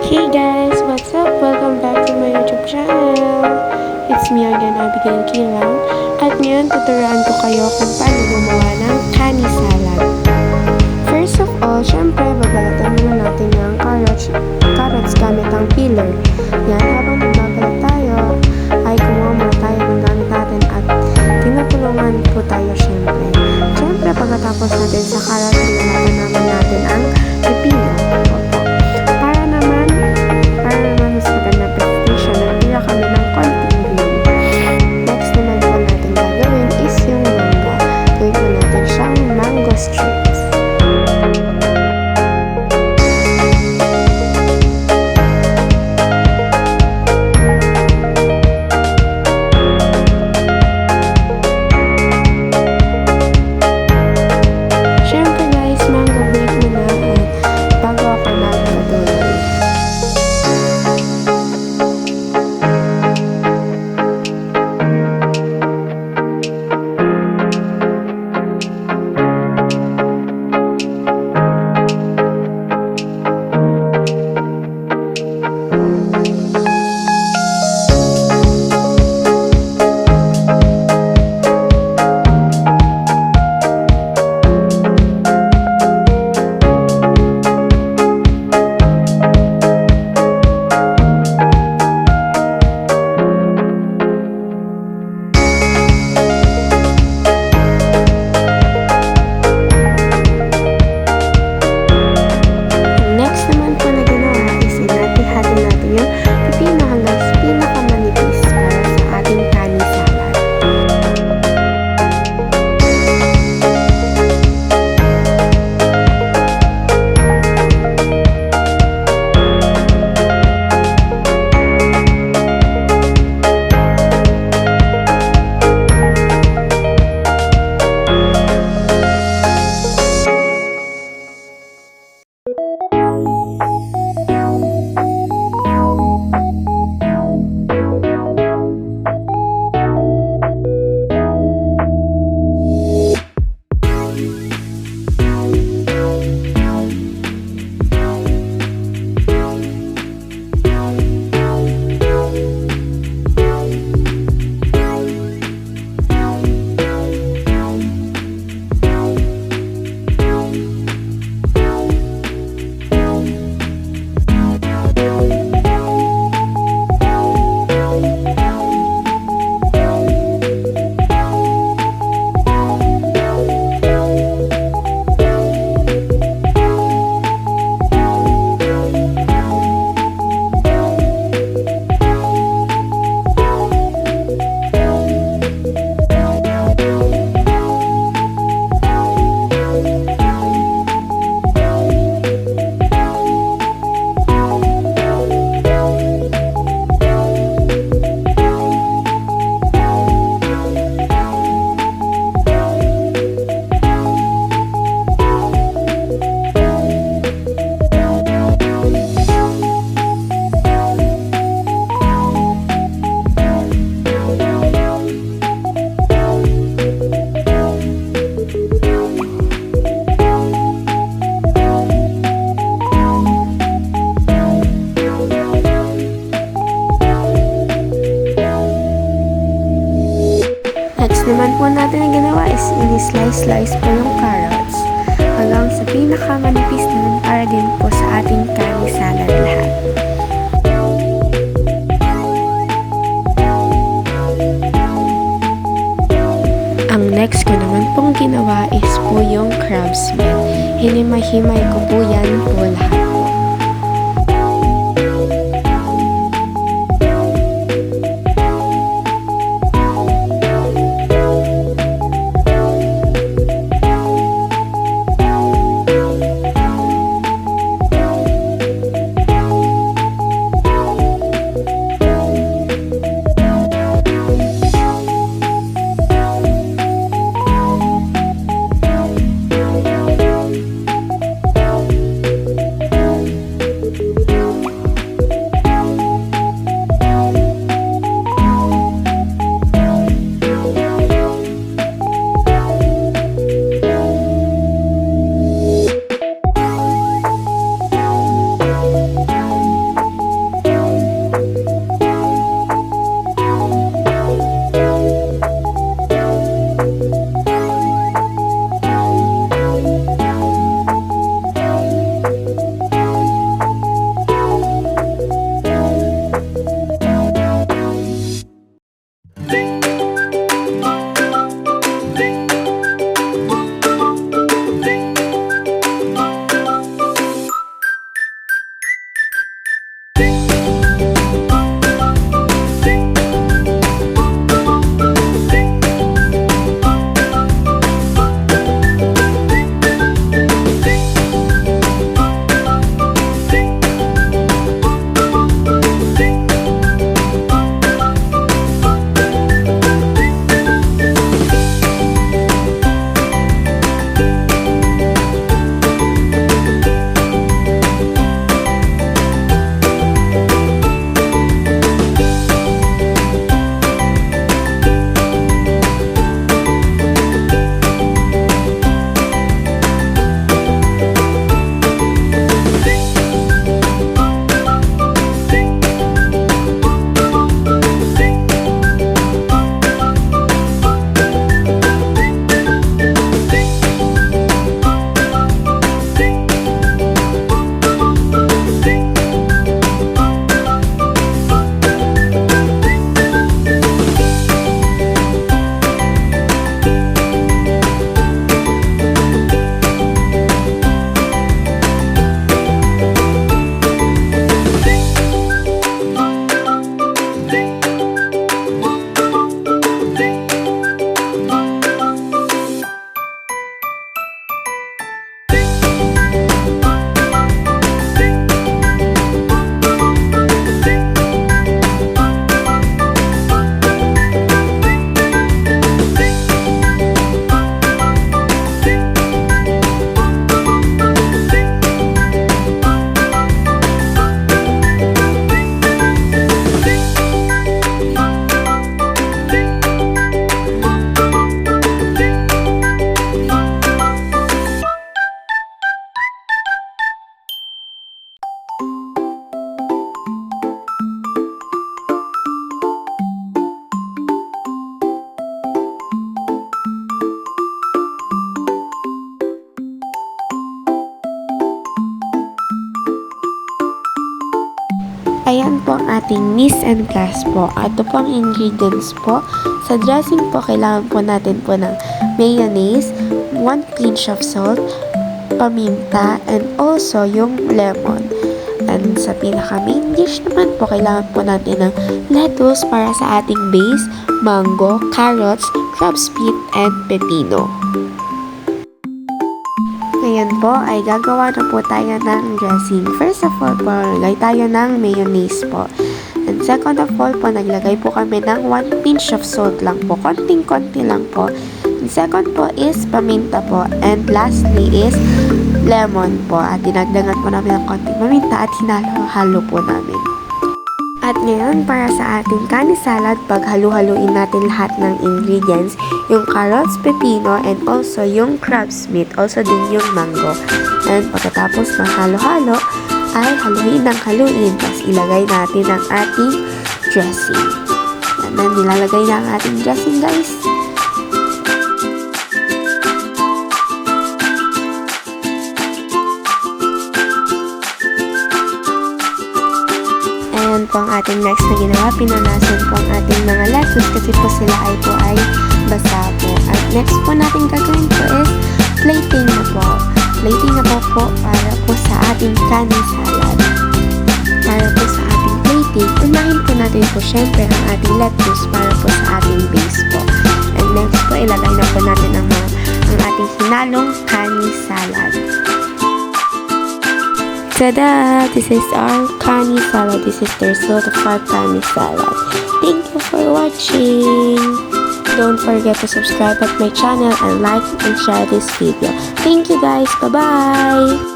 Hey guys, what's up? Welcome back to my YouTube channel. It's me again, Abigail Kilang. At ngayon, tuturuan ko kayo kung paano gumawa ng kani salad. First of all, syempre, babalatan muna natin yung carrots gamit ang peeler. Yan, habang nagbabalat tayo, ay kumuha muna tayo ng gamit natin at tinutulungan po tayo syempre. Syempre, pagkatapos natin sa carrot, binalatan naman natin ang pepino. Mas maganda presentation, nagpila kami ng konting green. Next naman po natin gagawin is yung mangga. Gawin po natin siyang mango strips. Syempre guys, mango break muna at bago ako nagpatuloy. Next naman po natin ang ginawa is ini-slice po yung carrots hanggang sa pinakamanipis naman para din po sa ating kani salad lahat. Ang next ko naman pong ginawa is po yung crab's meat. Hinimay-himay ko po yan po lahat. Ayan po ang ating mise en place po. Ito po ang ingredients po. Sa dressing po, kailangan po natin po ng mayonnaise, 1 pinch of salt, paminta, and also yung lemon. And sa pinaka main dish naman po, kailangan po natin ng lettuce para sa ating base, mango, carrots, crab's feet, and pepino. Ngayon po ay gagawa na po tayo ng dressing. First of all po, naglagay tayo ng mayonnaise po. And second of all po, naglagay po kami ng 1 pinch of salt lang po. Konting-konti lang po. And second po is paminta po. And lastly is lemon po. At dinagdagan po namin ng konting paminta at hinalo-halo po namin. At ngayon, para sa ating kani salad, paghalu-haluin natin lahat ng ingredients, yung carrots, pepino, and also yung crab's meat, also din yung mango. And pagkatapos mahalo-halo, ay haluin ng haluin, tapos ilagay natin ang ating dressing. Yan na, nilalagay na ang ating dressing, guys. Ayan po ang ating next na ginawa. Pinunasan po ang ating mga lettuce kasi po sila ay basa po. At next po natin gagawin po is plating na po. Plating na po para po sa ating kani salad. Para po sa ating plating, unahin po natin po syempre ang ating lettuce para po sa ating base po. And next po, ilagay na po natin ang ating hinalong kani salad. Tada! This is our kani salad. This is the result of our kani salad. Thank you for watching. Don't forget to subscribe at my channel and like and share this video. Thank you guys. Bye-bye!